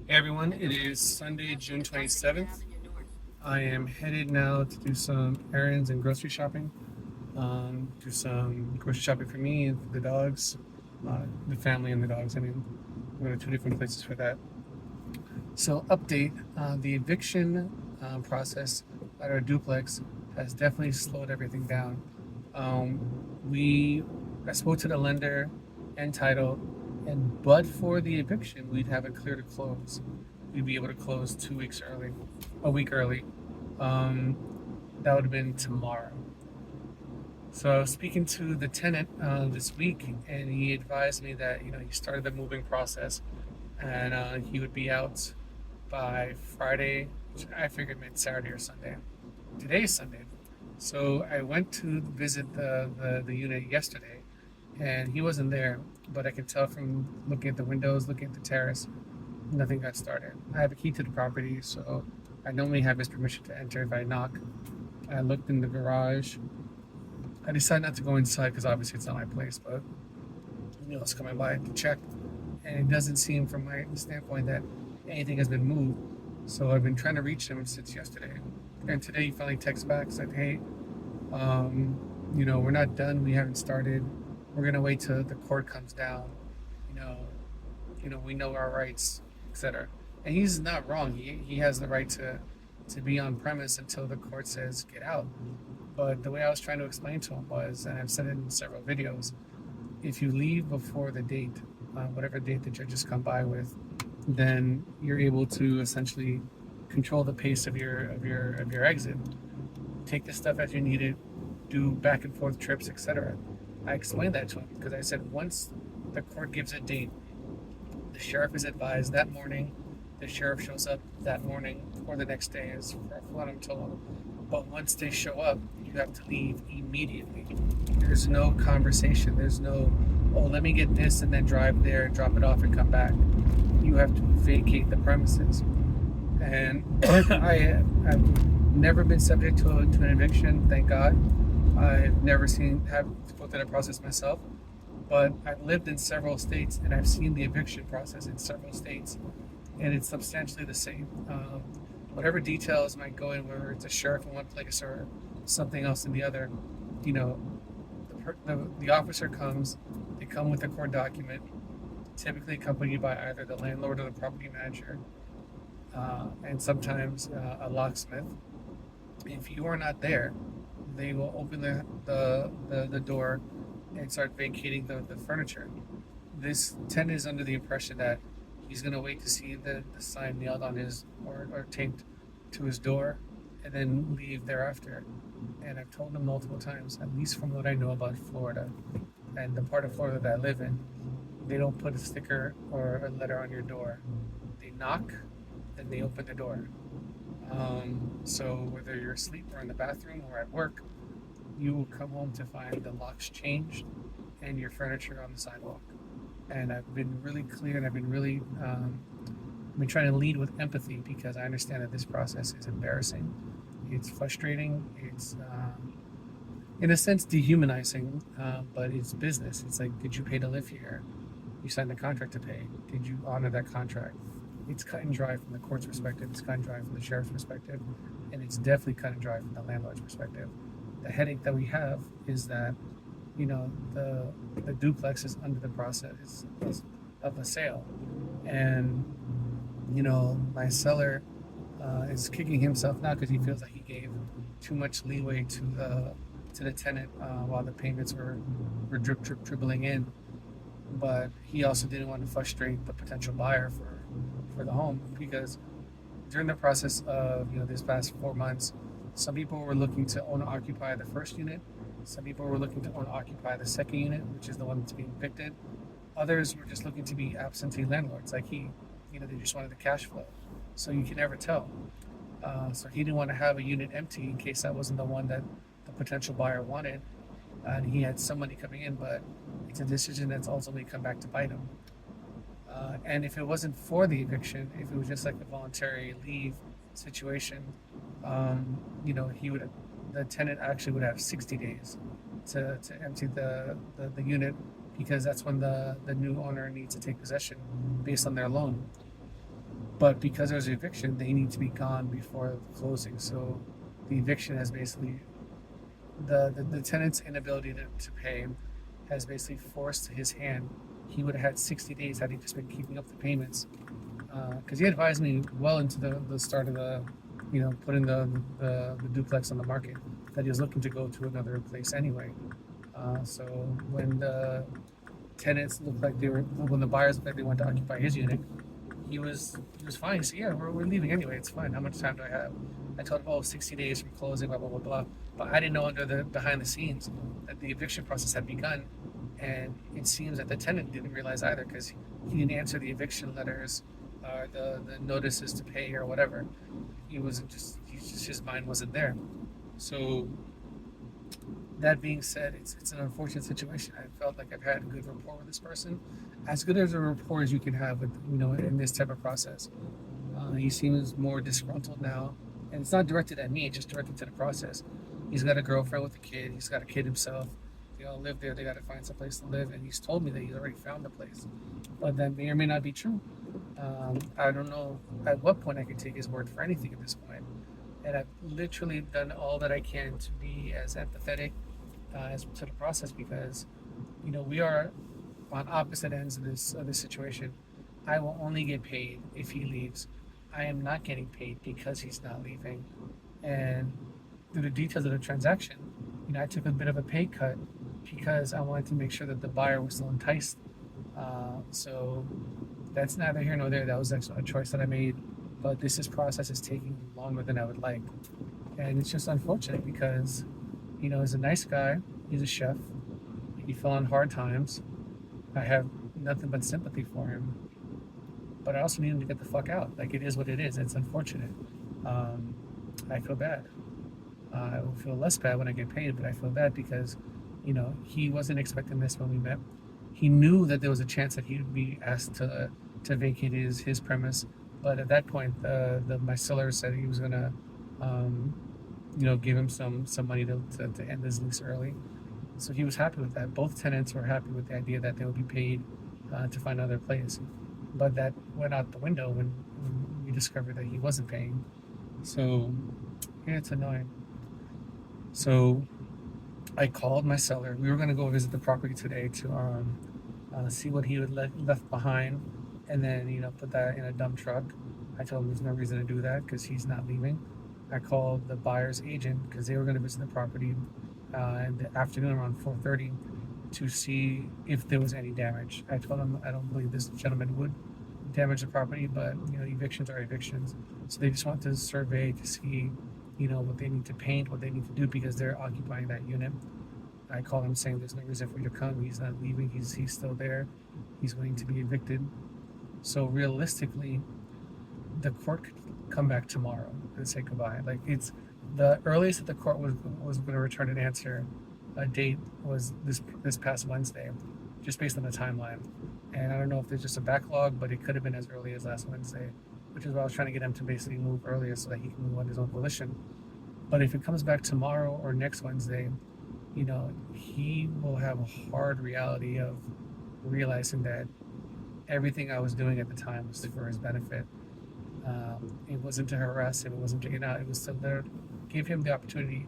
Hey everyone, it is Sunday, June 27th. I am headed now to do some errands and grocery shopping. Do some grocery shopping for me and for the dogs, the family and the dogs. I mean, we're going to two different places for that. So, update the eviction process at our duplex has definitely slowed everything down. I spoke to the lender and title, and but for the eviction, we'd have it clear to close. We'd be able to close 2 weeks early, a week early. Um, that would have been tomorrow. So I was speaking to the tenant this week, and he advised me that he started the moving process, and he would be out by Friday. Which I figured meant Saturday or Sunday. Today's Sunday, so I went to visit the unit yesterday, and he wasn't there. But I could tell from looking at the windows, looking at the terrace, nothing got started. I have a key to the property, so I normally have his permission to enter if I knock. I looked in the garage. I decided not to go inside because obviously it's not my place, but it's coming by to check, and it doesn't seem from my standpoint that anything has been moved. So I've been trying to reach him since yesterday, and today he finally texts back said, "Hey, we're not done. We haven't started. We're gonna wait till the court comes down. You know, we know our rights, etc." And he's not wrong. He has the right to be on premise until the court says get out. But the way I was trying to explain to him was, and I've said it in several videos, if you leave before the date, whatever date the judges come by with, then you're able to essentially control the pace of your exit. Take the stuff as you need it, do back and forth trips, etc. I explained that to him because I said once the court gives a date, the sheriff is advised that morning. The sheriff shows up that morning or the next day, is what I'm told. But once they show up, you have to leave immediately. There's no conversation. There's no, oh, let me get this and then drive there, drop it off, and come back. You have to vacate the premises. And I've never been subject to an eviction, thank God. I've never have go through that process myself, but I've lived in several states and I've seen the eviction process in several states, and it's substantially the same. Whatever details might go in, whether it's a sheriff in one place or something else in the other, you know, the officer comes, they come with a court document, typically accompanied by either the landlord or the property manager, and sometimes locksmith. If you are not there, they will open the door and start vacating the furniture. This tenant is under the impression that he's going to wait to see the sign nailed on his or taped to his door and then leave thereafter. And I've told him multiple times, at least from what I know about Florida and the part of Florida that I live in, they don't put a sticker or a letter on your door. They knock, then they open the door. So whether you're asleep or in the bathroom or at work, you will come home to find the locks changed and your furniture on the sidewalk. And I've been really clear, and I've been trying to lead with empathy because I understand that this process is embarrassing, it's frustrating, it's in a sense dehumanizing, but it's business. It's like, did you pay to live here? You signed a contract to pay. Did you honor that contract? It's cut and dry from the court's perspective. It's cut and dry from the sheriff's perspective, and it's definitely cut and dry from the landlord's perspective. The headache that we have is that the duplex is under the process of a sale, and my seller is kicking himself now because he feels like he gave too much leeway to the tenant while the payments were dribbling in, but he also didn't want to frustrate the potential buyer for the home because during the process of this past 4 months, some people were looking to own and occupy the first unit. Some people were looking to own and occupy the second unit, which is the one that's being evicted. Others were just looking to be absentee landlords, like he. They just wanted the cash flow. So you can never tell. So he didn't want to have a unit empty in case that wasn't the one that the potential buyer wanted. And he had some money coming in, but it's a decision that's ultimately come back to bite him. And if it wasn't for the eviction, if it was just like a voluntary leave situation, he would the tenant actually would have 60 days to empty the unit because that's when the new owner needs to take possession based on their loan. But because there's an eviction, they need to be gone before the closing. So the eviction has basically the tenant's inability to pay has basically forced his hand. He would have had 60 days had he just been keeping up the payments. Because he advised me well into the start of putting the duplex on the market that he was looking to go to another place anyway. So when the tenants looked like when the buyers looked like they wanted to occupy his unit, he was fine. He said, "Yeah, we're leaving anyway. It's fine. How much time do I have?" I told him, "Oh, 60 days from closing, blah blah blah blah." But I didn't know under the behind the scenes that the eviction process had begun, and it seems that the tenant didn't realize either because he didn't answer the eviction letters, the notices to pay or whatever. His mind wasn't there. So that being said, it's an unfortunate situation. I felt like I've had a good rapport with this person, as good as a rapport as you can have with in this type of process. He seems more disgruntled now, and it's not directed at me; it's just directed to the process. He's got a girlfriend with a kid. He's got a kid himself. They all live there. They got to find some place to live, and he's told me that he's already found a place, but that may or may not be true. I don't know at what point I can take his word for anything at this point. And I've literally done all that I can to be as empathetic as to the process because we are on opposite ends of this situation. I will only get paid if he leaves. I am not getting paid because he's not leaving. And through the details of the transaction, I took a bit of a pay cut because I wanted to make sure that the buyer was still enticed. So that's neither here nor there. That was actually a choice that I made. But this process is taking longer than I would like. And it's just unfortunate because, he's a nice guy. He's a chef. He fell on hard times. I have nothing but sympathy for him. But I also need him to get the fuck out. Like, it is what it is. It's unfortunate. I feel bad. I will feel less bad when I get paid, but I feel bad because, he wasn't expecting this when we met. He knew that there was a chance that he would be asked to vacate his premise, but at that point, my seller said he was gonna, give him some money to end his lease early. So he was happy with that. Both tenants were happy with the idea that they would be paid to find another place. But that went out the window when we discovered that he wasn't paying. So, yeah, it's annoying. So I called my seller. We were going to go visit the property today to see what he had left behind and then, put that in a dump truck. I told him there's no reason to do that because he's not leaving. I called the buyer's agent because they were going to visit the property in the afternoon around 4:30 to see if there was any damage. I told him I don't believe this gentleman would damage the property, but evictions are evictions. So they just want to survey to see, what they need to paint, what they need to do because they're occupying that unit. I called him saying there's no reason for you to come. He's not leaving. He's still there. He's going to be evicted. So realistically, the court could come back tomorrow and say goodbye. Like it's the earliest that the court was going to return an answer. A date was this past Wednesday, just based on the timeline. And I don't know if there's just a backlog, but it could have been as early as last Wednesday, which is why I was trying to get him to basically move earlier so that he can move on his own volition. But if it comes back tomorrow or next Wednesday, he will have a hard reality of realizing that everything I was doing at the time was for his benefit. It wasn't to harass him. It wasn't to get out. It was to give him the opportunity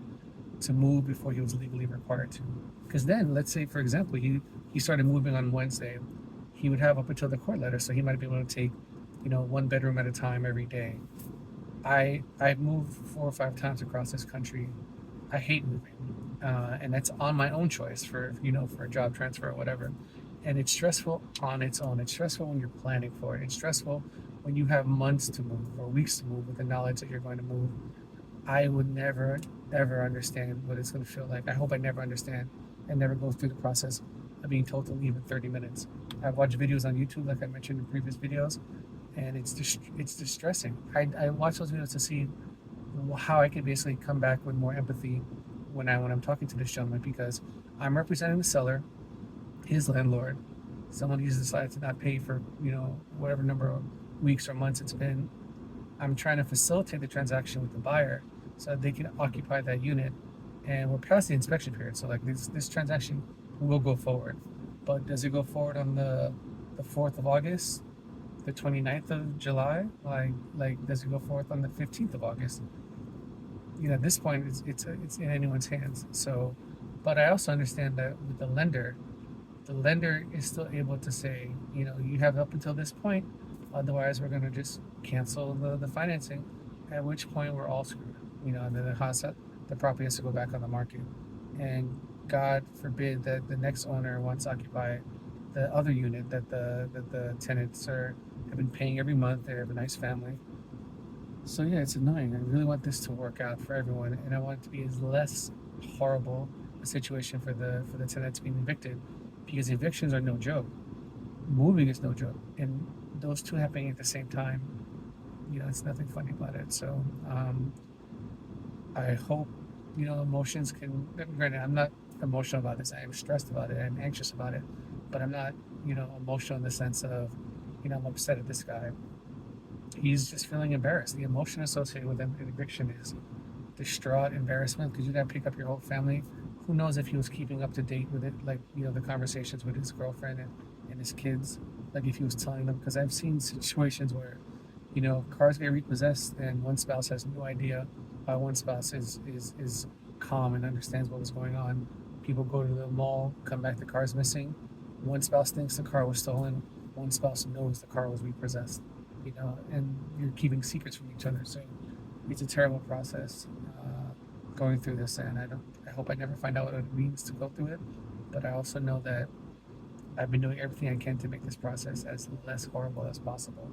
to move before he was legally required to. Because then, let's say, for example, he started moving on Wednesday. He would have up until the court letter, so he might be able to take, one bedroom at a time every day. I've moved 4 or 5 times across this country. I hate moving, and that's on my own choice for a job transfer or whatever. And it's stressful on its own. It's stressful when you're planning for it. It's stressful when you have months to move or weeks to move with the knowledge that you're going to move. I would never ever understand what it's going to feel like. I hope I never understand and never go through the process of being told to leave in 30 minutes. I've watched videos on YouTube, like I mentioned in previous videos, and it's distressing. I watch those videos to see how I can basically come back with more empathy when I'm talking to this gentleman because I'm representing the seller, his landlord, someone who's decided to not pay for whatever number of weeks or months it's been. I'm trying to facilitate the transaction with the buyer so that they can occupy that unit, and we're past the inspection period. So like this transaction will go forward, but does it go forward on the 4th of August? the 29th of July? Like does it go forth on the 15th of August? At this point, it's in anyone's hands. So, but I also understand that with the lender is still able to say, you have up until this point, otherwise we're going to just cancel the financing, at which point we're all screwed. And then the property has to go back on the market. And God forbid that the next owner wants to occupy the other unit that the tenants have been paying every month. They have a nice family. So yeah, it's annoying. I really want this to work out for everyone, and I want it to be as less horrible a situation for the tenants being evicted, because evictions are no joke. Moving is no joke, and those two happening at the same time, it's nothing funny about it. So I hope emotions can. Granted, I'm not emotional about this. I am stressed about it. I'm anxious about it, but I'm not emotional in the sense of I'm upset at this guy. He's just feeling embarrassed. The emotion associated with an eviction is distraught embarrassment, because you got to pick up your whole family. Who knows if he was keeping up to date with it, like the conversations with his girlfriend and his kids, like if he was telling them. Because I've seen situations where cars get repossessed and one spouse has no idea. One spouse is calm and understands what was going on. People go to the mall, come back, the car's missing. One spouse thinks the car was stolen. One spouse knows the car was repossessed. And you're keeping secrets from each other. So it's a terrible process going through this, and I hope I never find out what it means to go through it. But I also know that I've been doing everything I can to make this process as less horrible as possible.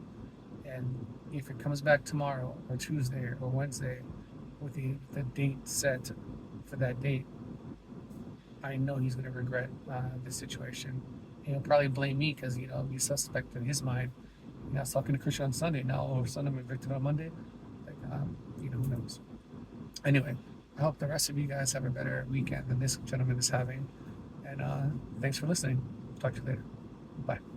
And if it comes back tomorrow or Tuesday or Wednesday with the date set for that date, I know he's going to regret this situation. He'll probably blame me because I'll be suspect in his mind. I was talking to Christian on Sunday. Now all of a sudden I'm evicted on Monday. Like, who knows? Anyway, I hope the rest of you guys have a better weekend than this gentleman is having. And thanks for listening. Talk to you later. Bye.